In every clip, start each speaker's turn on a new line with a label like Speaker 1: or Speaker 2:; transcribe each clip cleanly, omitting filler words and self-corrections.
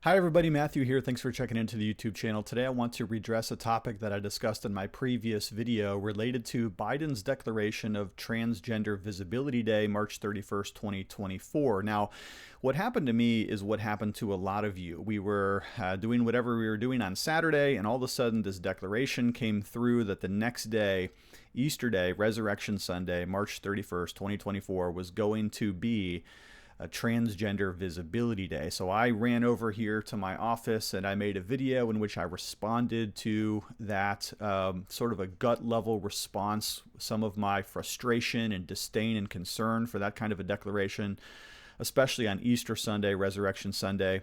Speaker 1: Hi everybody, Matthew here. Thanks for checking into the YouTube channel. Today I want to redress a topic that I discussed in my previous video related to Biden's declaration of Transgender Visibility Day, March 31st, 2024. Now, what happened to me is what happened to a lot of you. We were doing whatever we were doing on Saturday, and all of a sudden this declaration came through that the next day, Easter Day, Resurrection Sunday, March 31st, 2024, was going to be a Transgender Visibility Day. So I ran over here to my office and I made a video in which I responded to that sort of a gut level response, some of my frustration and disdain and concern for that kind of a declaration, especially on Easter Sunday, Resurrection Sunday.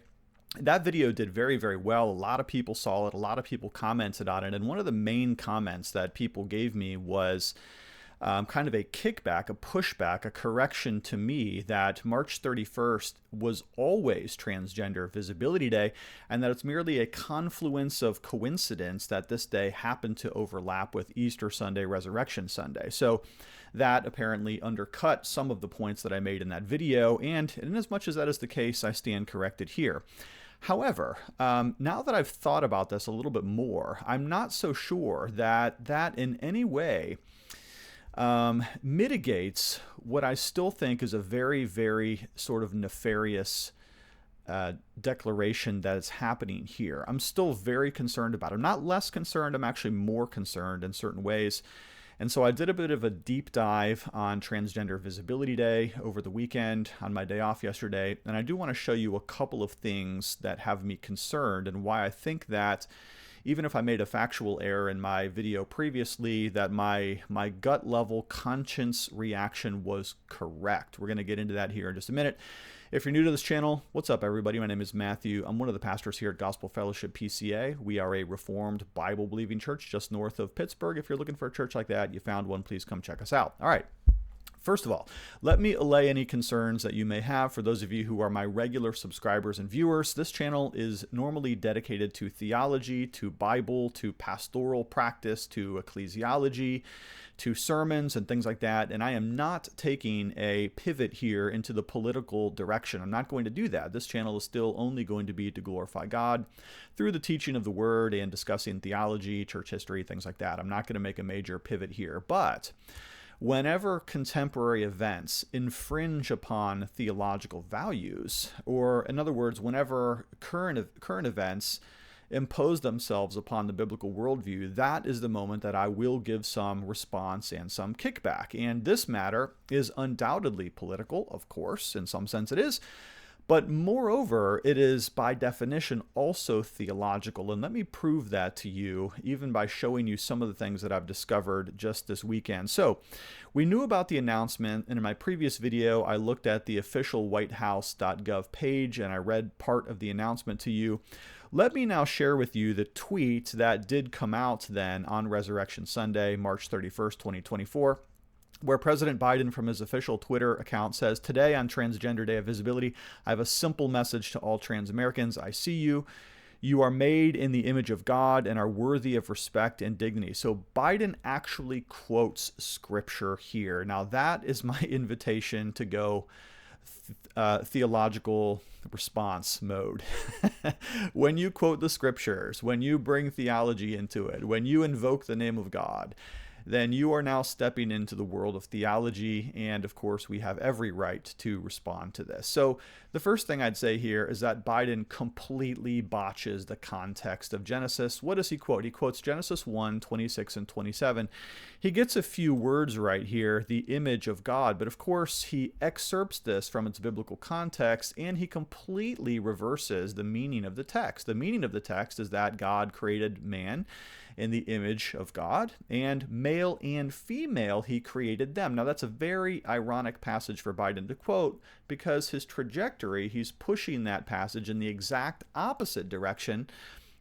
Speaker 1: That video did very, very well. A lot of people saw it. A lot of people commented on it. And one of the main comments that people gave me was kind of a kickback, a pushback, a correction to me that March 31st was always Transgender Visibility Day, and that it's merely a confluence of coincidence that this day happened to overlap with Easter Sunday, Resurrection Sunday. So that apparently undercut some of the points that I made in that video, and in as much as that is the case, I stand corrected here. However, now that I've thought about this a little bit more, I'm not so sure that that in any way mitigates what I still think is a very, very sort of nefarious declaration that is happening here. I'm still very concerned about it. I'm not less concerned. I'm actually more concerned in certain ways. And so I did a bit of a deep dive on Transgender Visibility Day over the weekend on my day off yesterday. And I do want to show you a couple of things that have me concerned and why I think that even if I made a factual error in my video previously, that my gut level conscience reaction was correct. We're going to get into that here in just a minute. If you're new to this channel, what's up everybody? My name is Matthew. I'm one of the pastors here at Gospel Fellowship PCA. We are a Reformed Bible-believing church just north of Pittsburgh. If you're looking for a church like that, you found one, please come check us out. All right. First of all, let me allay any concerns that you may have. For those of you who are my regular subscribers and viewers, this channel is normally dedicated to theology, to Bible, to pastoral practice, to ecclesiology, to sermons and things like that. And I am not taking a pivot here into the political direction. I'm not going to do that. This channel is still only going to be to glorify God through the teaching of the Word and discussing theology, church history, things like that. I'm not going to make a major pivot here. But whenever contemporary events infringe upon theological values, or in other words, whenever current events impose themselves upon the biblical worldview, that is the moment that I will give some response and some kickback. And this matter is undoubtedly political, of course, in some sense it is. But moreover, it is by definition also theological. And let me prove that to you, even by showing you some of the things that I've discovered just this weekend. So we knew about the announcement, and in my previous video, I looked at the official whitehouse.gov page and I read part of the announcement to you. Let me now share with you the tweet that did come out then on Resurrection Sunday, March 31st, 2024. Where President Biden from his official Twitter account says, "Today on Transgender Day of Visibility, I have a simple message to all trans Americans. I see you. You are made in the image of God and are worthy of respect and dignity." So Biden actually quotes scripture here. Now that is my invitation to go theological response mode. When you quote the scriptures, when you bring theology into it, when you invoke the name of God, then you are now stepping into the world of theology, and of course we have every right to respond to this. So the first thing I'd say here is that Biden completely botches the context of Genesis. What does he quote? He quotes Genesis 1, 26 and 27. He gets a few words right here, the image of God, but of course he excerpts this from its biblical context and he completely reverses the meaning of the text. The meaning of the text is that God created man in the image of God, and male and female he created them. Now that's a very ironic passage for Biden to quote, because his trajectory, he's pushing that passage in the exact opposite direction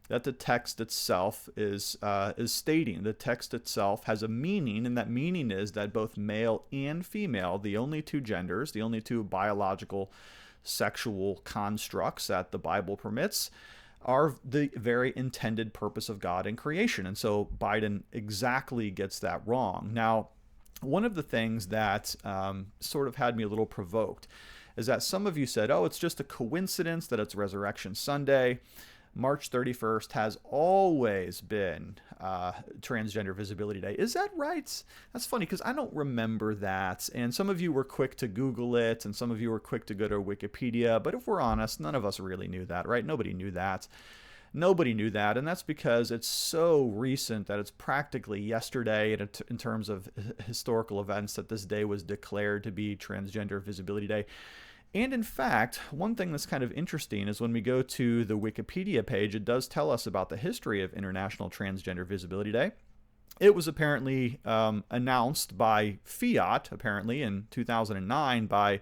Speaker 1: that the text itself is stating. The text itself has a meaning, and that meaning is that both male and female, the only two genders, the only two biological sexual constructs that the Bible permits, are the very intended purpose of God in creation. And so Biden exactly gets that wrong. Now, one of the things that sort of had me a little provoked is that some of you said, oh, it's just a coincidence that it's Resurrection Sunday. March 31st has always been Transgender Visibility Day. Is that right? That's funny because I don't remember that. And some of you were quick to Google it, and some of you were quick to go to Wikipedia. But if we're honest, none of us really knew that, right? Nobody knew that. Nobody knew that, and that's because it's so recent that it's practically yesterday in terms of historical events that this day was declared to be Transgender Visibility Day. And in fact, one thing that's kind of interesting is when we go to the Wikipedia page, it does tell us about the history of International Transgender Visibility Day. It was apparently announced by fiat, apparently, in 2009 by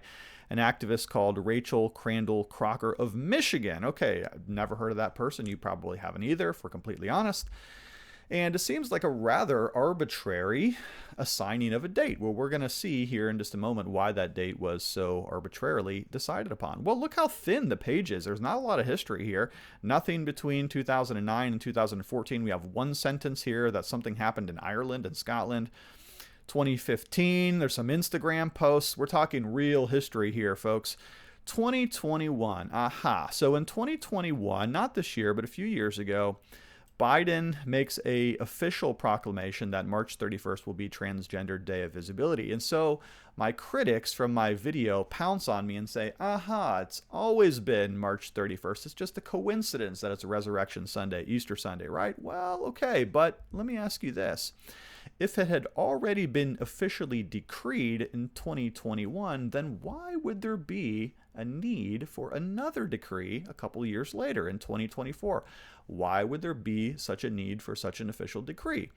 Speaker 1: an activist called Rachel Crandall Crocker of Michigan. Okay, I've never heard of that person. You probably haven't either, if we're completely honest. And it seems like a rather arbitrary assigning of a date. Well, we're going to see here in just a moment why that date was so arbitrarily decided upon. Well, look how thin the page is. There's not a lot of history here. Nothing between 2009 and 2014. We have one sentence here that something happened in Ireland and Scotland. 2015, there's some Instagram posts. We're talking real history here, folks. 2021, aha. So in 2021, not this year, but a few years ago, Biden makes an official proclamation that March 31st will be Transgender Day of Visibility. And so my critics from my video pounce on me and say, aha, it's always been March 31st. It's just a coincidence that it's Resurrection Sunday, Easter Sunday, right? Well, okay, but let me ask you this. If it had already been officially decreed in 2021, then why would there be a need for another decree a couple years later in 2024? Why would there be such a need for such an official decree?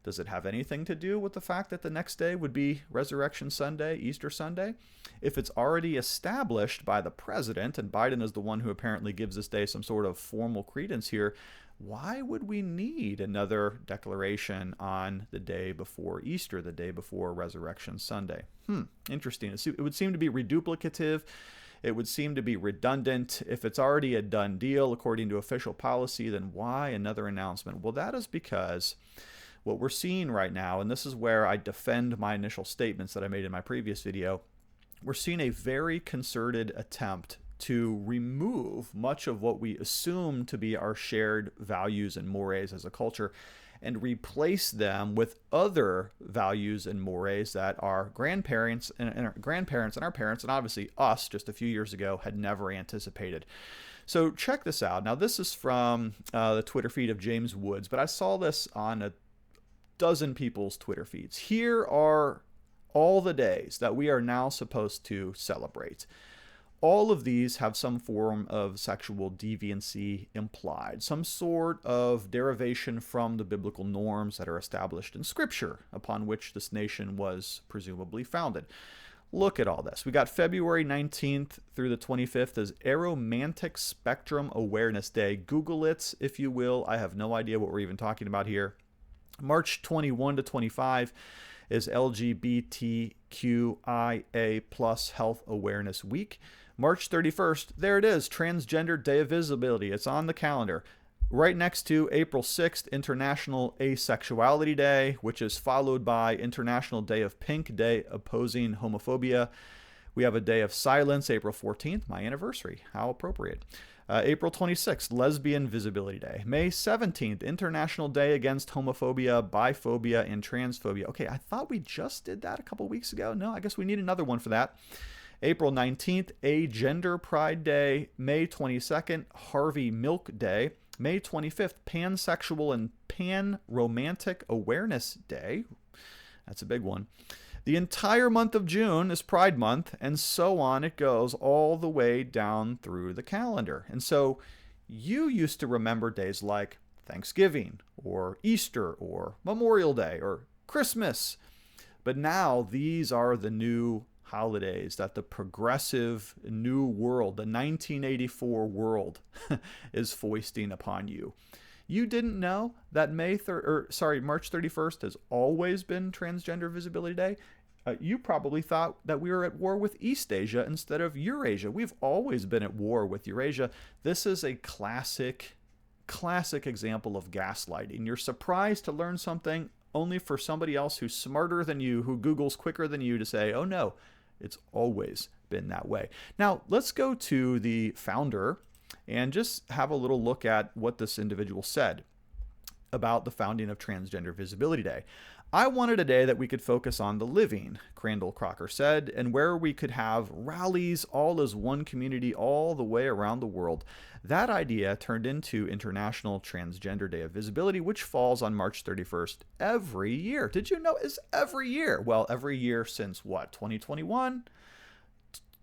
Speaker 1: Does it have anything to do with the fact that the next day would be Resurrection Sunday, Easter Sunday? If it's already established by the president, and Biden is the one who apparently gives this day some sort of formal credence here, why would we need another declaration on the day before Easter, the day before Resurrection Sunday? Interesting. It would seem to be reduplicative. It would seem to be redundant. If it's already a done deal according to official policy, then why another announcement? Well, that is because what we're seeing right now, and this is where I defend my initial statements that I made in my previous video, we're seeing a very concerted attempt to remove much of what we assume to be our shared values and mores as a culture and replace them with other values and mores that our grandparents and our parents, and obviously us just a few years ago, had never anticipated. So check this out. Now, this is from the Twitter feed of James Woods, but I saw this on a dozen people's Twitter feeds. Here are all the days that we are now supposed to celebrate. All of these have some form of sexual deviancy implied, some sort of derivation from the biblical norms that are established in Scripture, upon which this nation was presumably founded. Look at all this. We got February 19th through the 25th as Aromantic Spectrum Awareness Day. Google it, if you will. I have no idea what we're even talking about here. March 21 to 25 is LGBTQIA+ Health Awareness Week. March 31st, there it is, Transgender Day of Visibility. It's on the calendar. Right next to April 6th, International Asexuality Day, which is followed by International Day of Pink, Day Opposing Homophobia. We have a day of silence, April 14th, my anniversary. How appropriate. April 26th, Lesbian Visibility Day. May 17th, International Day Against Homophobia, Biphobia, and Transphobia. Okay, I thought we just did that a couple weeks ago. No, I guess we need another one for that. April 19th, A Gender Pride Day. May 22nd, Harvey Milk Day. May 25th, Pansexual and Pan-Romantic Awareness Day. That's a big one. The entire month of June is Pride Month, and so on it goes all the way down through the calendar. And so you used to remember days like Thanksgiving or Easter or Memorial Day or Christmas. But now these are the new holidays that the progressive new world, the 1984 world, is foisting upon you. You didn't know that March 31st has always been Transgender Visibility Day. You probably thought that we were at war with East Asia instead of Eurasia. We've always been at war with Eurasia. This is a classic example of gaslighting. You're surprised to learn something only for somebody else who's smarter than you, who Googles quicker than you, to say, oh no, it's always been that way. Now, let's go to the founder and just have a little look at what this individual said about the founding of Transgender Visibility Day. I wanted a day that we could focus on the living, Crandall Crocker said, and where we could have rallies all as one community all the way around the world. That idea turned into International Transgender Day of Visibility, which falls on March 31st every year. Did you know it's every year? Well, every year since what, 2021?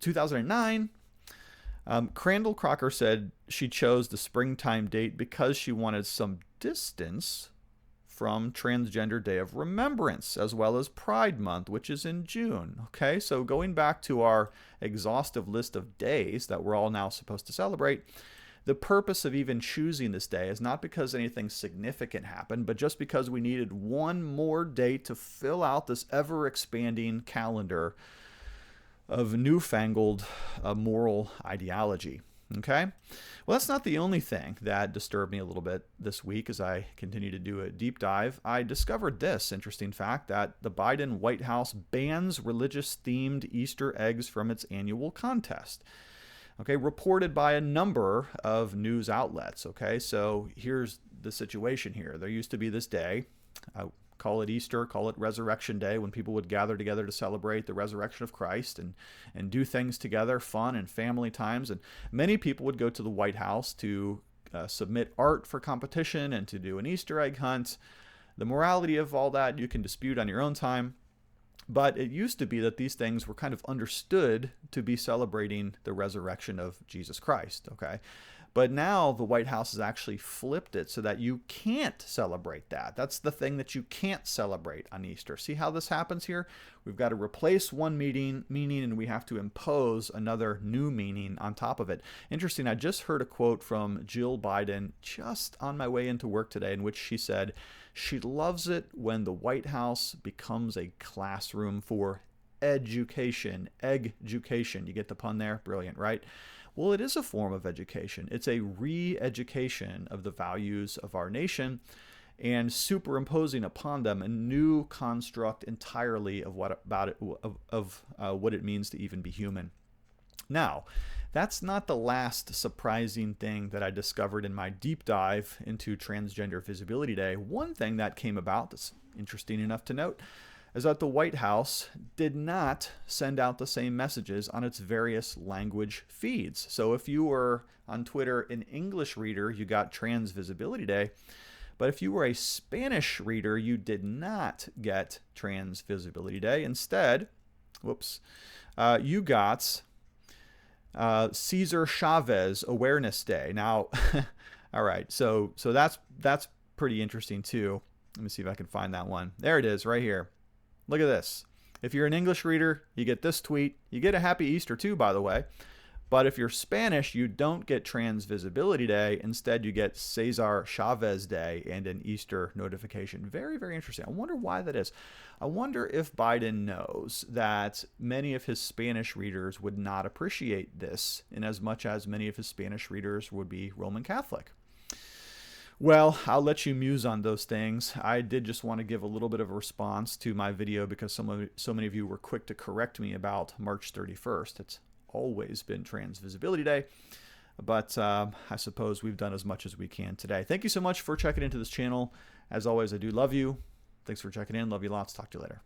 Speaker 1: 2009? Crandall Crocker said she chose the springtime date because she wanted some distance from Transgender Day of Remembrance, as well as Pride Month, which is in June. Okay, so going back to our exhaustive list of days that we're all now supposed to celebrate, the purpose of even choosing this day is not because anything significant happened, but just because we needed one more date to fill out this ever-expanding calendar of newfangled moral ideology. Okay? Well, that's not the only thing that disturbed me a little bit this week as I continue to do a deep dive. I discovered this interesting fact that the Biden White House bans religious-themed Easter eggs from its annual contest. Okay, reported by a number of news outlets. Okay, so here's the situation here. There used to be this day, call it Easter, call it Resurrection Day, when people would gather together to celebrate the resurrection of Christ and do things together, fun and family times. And many people would go to the White House to submit art for competition and to do an Easter egg hunt. The morality of all that you can dispute on your own time. But it used to be that these things were kind of understood to be celebrating the resurrection of Jesus Christ, okay? But now the White House has actually flipped it so that you can't celebrate that. That's the thing that you can't celebrate on Easter. See how this happens here? We've got to replace one meaning and we have to impose another new meaning on top of it. Interesting, I just heard a quote from Jill Biden just on my way into work today in which she said she loves it when the White House becomes a classroom for education. Egg-education. You get the pun there? Brilliant, right? Well, it is a form of education. It's a re-education of the values of our nation and superimposing upon them a new construct entirely of what it means to even be human. Now, that's not the last surprising thing that I discovered in my deep dive into Transgender Visibility Day. One thing that came about that's interesting enough to note is that the White House did not send out the same messages on its various language feeds. So if you were on Twitter an English reader, you got Trans Visibility Day. But if you were a Spanish reader, you did not get Trans Visibility Day. Instead, you got Cesar Chavez Awareness Day. Now, all right, so that's pretty interesting too. Let me see if I can find that one. There it is, right here. Look at this. If you're an English reader, you get this tweet. You get a happy Easter too, by the way. But if you're Spanish, you don't get Trans Visibility Day. Instead, you get Cesar Chavez Day and an Easter notification. Very, very interesting. I wonder why that is. I wonder if Biden knows that many of his Spanish readers would not appreciate this, in as much as many of his Spanish readers would be Roman Catholic. Well, I'll let you muse on those things. I did just want to give a little bit of a response to my video because so many of you were quick to correct me about March 31st. It's always been Trans Visibility Day, but I suppose we've done as much as we can today. Thank you so much for checking into this channel. As always, I do love you. Thanks for checking in. Love you lots. Talk to you later.